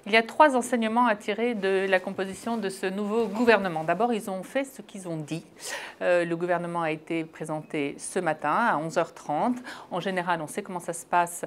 Il y a 3 enseignements à tirer de la composition de ce nouveau gouvernement. D'abord, ils ont fait ce qu'ils ont dit. Le gouvernement a été présenté ce matin à 11h30. En général, on sait comment ça se passe.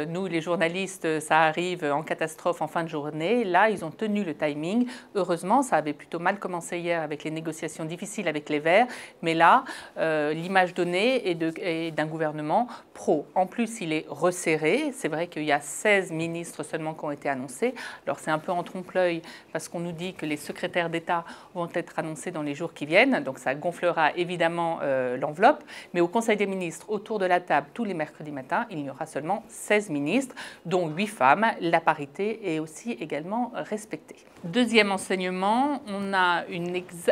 Nous, les journalistes, ça arrive en catastrophe en fin de journée. Là, ils ont tenu le timing. Heureusement, ça avait plutôt mal commencé hier avec les négociations difficiles avec les Verts. Mais là, l'image donnée est d'un gouvernement pro. En plus, il est resserré. C'est vrai qu'il y a 16 ministres seulement qui ont été annoncés. Alors c'est un peu en trompe-l'œil parce qu'on nous dit que les secrétaires d'État vont être annoncés dans les jours qui viennent, donc ça gonflera évidemment l'enveloppe, mais au Conseil des ministres, autour de la table, tous les mercredis matins, il y aura seulement 16 ministres, dont 8 femmes. La parité est aussi également respectée. Deuxième enseignement, on a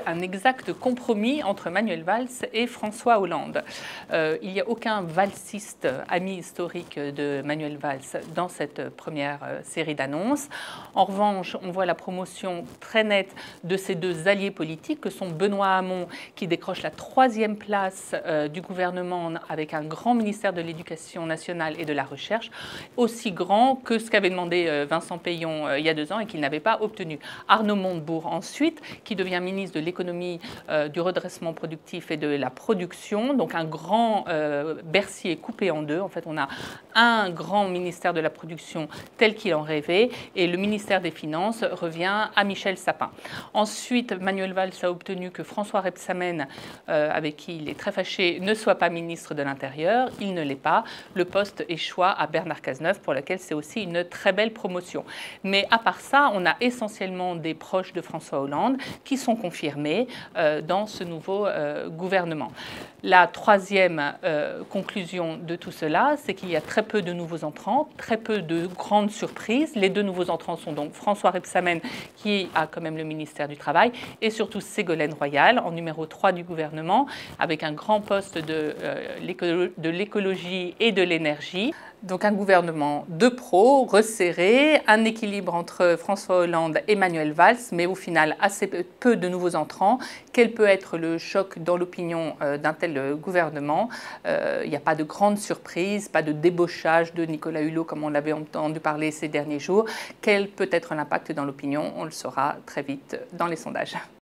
un exact compromis entre Manuel Valls et François Hollande. Il n'y a aucun valsiste ami historique de Manuel Valls dans cette première série d'annonces. En revanche, on voit la promotion très nette de ces deux alliés politiques que sont Benoît Hamon, qui décroche la 3e place du gouvernement avec un grand ministère de l'Éducation nationale et de la Recherche, aussi grand que ce qu'avait demandé Vincent Peillon il y a 2 ans et qu'il n'avait pas obtenu. Arnaud Montebourg ensuite, qui devient ministre de l'économie, du redressement productif et de la production, donc un grand Bercy est coupé en deux. En fait, on a un grand ministère de la production tel qu'il en rêvait et le ministère des Finances revient à Michel Sapin. Ensuite, Manuel Valls a obtenu que François Rebsamen, avec qui il est très fâché, ne soit pas ministre de l'Intérieur. Il ne l'est pas. Le poste échoua à Bernard Cazeneuve, pour lequel c'est aussi une très belle promotion. Mais à part ça, on a essentiellement des proches de François Hollande qui sont confirmés dans ce nouveau gouvernement. La 3e conclusion de tout cela, c'est qu'il y a très peu de nouveaux entrants, très peu de grandes surprises. Les 2 nouveaux entrants sont donc François Rebsamen, qui a quand même le ministère du Travail, et surtout Ségolène Royal, en numéro 3 du gouvernement, avec un grand poste de l'écologie et de l'énergie. Donc un gouvernement de pros, resserré, un équilibre entre François Hollande et Manuel Valls, mais au final assez peu de nouveaux entrants. Quel peut être le choc dans l'opinion d'un tel gouvernement? Il n'y a pas de grande surprise, pas de débauchage de Nicolas Hulot comme on l'avait entendu parler ces derniers jours. Quel peut être l'impact dans l'opinion? On le saura très vite dans les sondages.